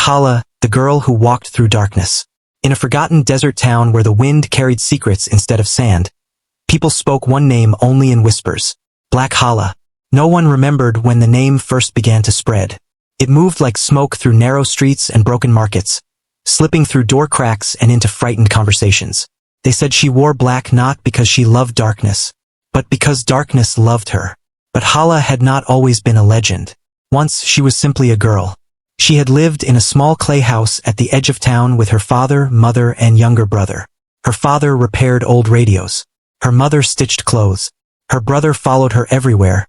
Hala, the girl who walked through darkness. In a forgotten desert town where the wind carried secrets instead of sand, people spoke one name only in whispers. Black Hala. No one remembered when the name first began to spread. It moved like smoke through narrow streets and broken markets, slipping through door cracks and into frightened conversations. They said she wore black not because she loved darkness, but because darkness loved her. But Hala had not always been a legend. Once she was simply a girl. She had lived in a small clay house at the edge of town with her father, mother, and younger brother. Her father repaired old radios. Her mother stitched clothes. Her brother followed her everywhere,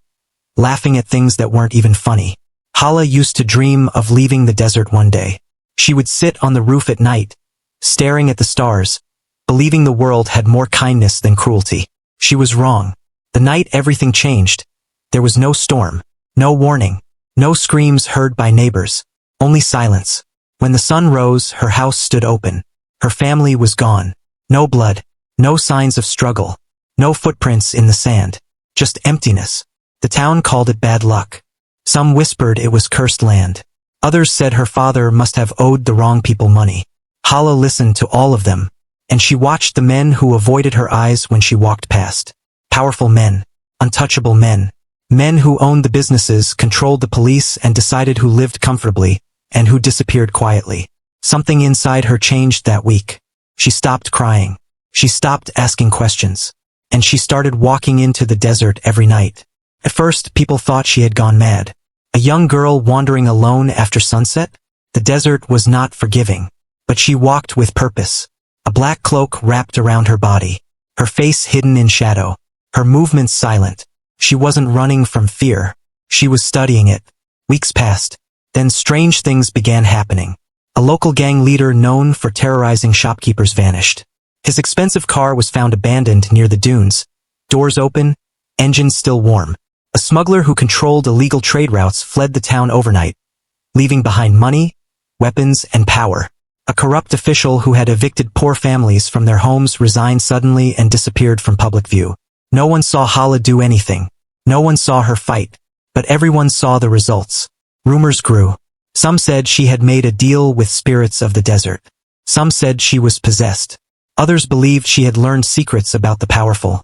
laughing at things that weren't even funny. Hala used to dream of leaving the desert one day. She would sit on the roof at night, staring at the stars, believing the world had more kindness than cruelty. She was wrong. The night everything changed. There was no storm, no warning, no screams heard by neighbors, only silence. When the sun rose, her house stood open. Her family was gone. No blood, no signs of struggle, no footprints in the sand, just emptiness. The town called it bad luck. Some whispered it was cursed land. Others said her father must have owed the wrong people money. Hala listened to all of them, and she watched the men who avoided her eyes when she walked past. Powerful men, untouchable men, men who owned the businesses, controlled the police, and decided who lived comfortably and who disappeared quietly. Something inside her changed that week. She stopped crying. She stopped asking questions. And she started walking into the desert every night. At first, people thought she had gone mad. A young girl wandering alone after sunset? The desert was not forgiving. But she walked with purpose. A black cloak wrapped around her body. Her face hidden in shadow. Her movements silent. She wasn't running from fear. She was studying it. Weeks passed. Then strange things began happening. A local gang leader known for terrorizing shopkeepers vanished. His expensive car was found abandoned near the dunes. Doors open, engines still warm. A smuggler who controlled illegal trade routes fled the town overnight, leaving behind money, weapons, and power. A corrupt official who had evicted poor families from their homes resigned suddenly and disappeared from public view. No one saw Hala do anything. No one saw her fight. But everyone saw the results. Rumors grew. Some said she had made a deal with spirits of the desert. Some said she was possessed. Others believed she had learned secrets about the powerful.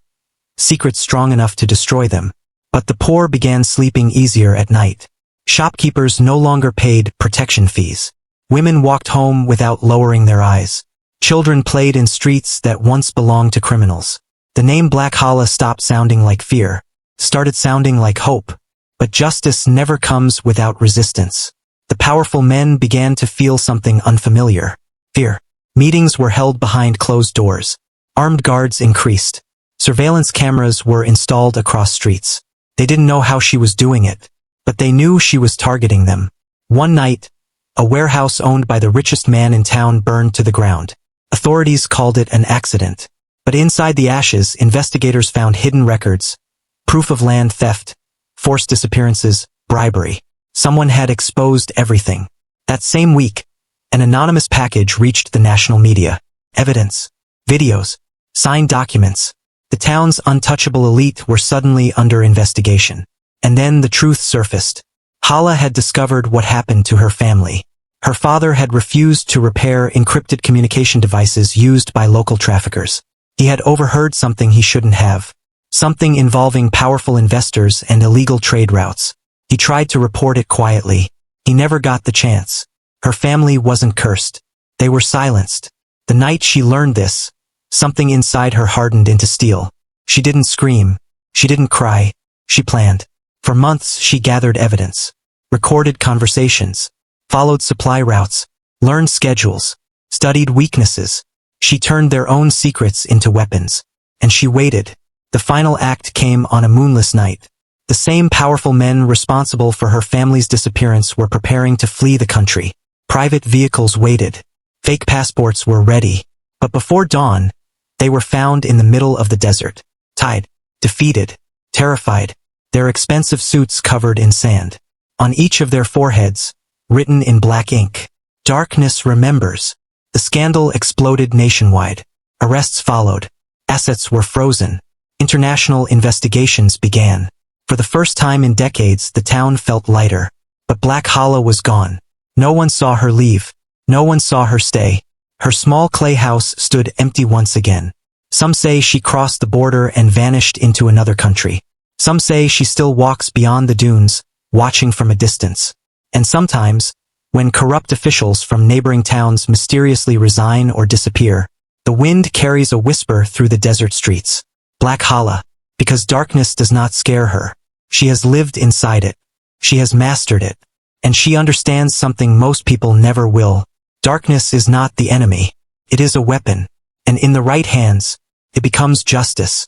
Secrets strong enough to destroy them. But the poor began sleeping easier at night. Shopkeepers no longer paid protection fees. Women walked home without lowering their eyes. Children played in streets that once belonged to criminals. The name Black Hala stopped sounding like fear, started sounding like hope. But justice never comes without resistance. The powerful men began to feel something unfamiliar. Fear. Meetings were held behind closed doors. Armed guards increased. Surveillance cameras were installed across streets. They didn't know how she was doing it, but they knew she was targeting them. One night, a warehouse owned by the richest man in town burned to the ground. Authorities called it an accident. But inside the ashes, investigators found hidden records, proof of land theft, forced disappearances, bribery. Someone had exposed everything. That same week, an anonymous package reached the national media. Evidence, videos, signed documents. The town's untouchable elite were suddenly under investigation. And then the truth surfaced. Hala had discovered what happened to her family. Her father had refused to repair encrypted communication devices used by local traffickers. He had overheard something he shouldn't have. Something involving powerful investors and illegal trade routes. He tried to report it quietly. He never got the chance. Her family wasn't cursed. They were silenced. The night she learned this, something inside her hardened into steel. She didn't scream. She didn't cry. She planned. For months she gathered evidence, recorded conversations, followed supply routes, learned schedules, studied weaknesses. She turned their own secrets into weapons. And she waited. The final act came on a moonless night. The same powerful men responsible for her family's disappearance were preparing to flee the country. Private vehicles waited. Fake passports were ready. But before dawn, they were found in the middle of the desert. Tied, defeated, terrified, their expensive suits covered in sand. On each of their foreheads, written in black ink, "Darkness remembers." The scandal exploded nationwide. Arrests followed. Assets were frozen. International investigations began. For the first time in decades, the town felt lighter. But Black Hala was gone. No one saw her leave. No one saw her stay. Her small clay house stood empty once again. Some say she crossed the border and vanished into another country. Some say she still walks beyond the dunes, watching from a distance. And sometimes, when corrupt officials from neighboring towns mysteriously resign or disappear, the wind carries a whisper through the desert streets. Black Hala, because darkness does not scare her. She has lived inside it. She has mastered it. And she understands something most people never will. Darkness is not the enemy. It is a weapon. And in the right hands, it becomes justice.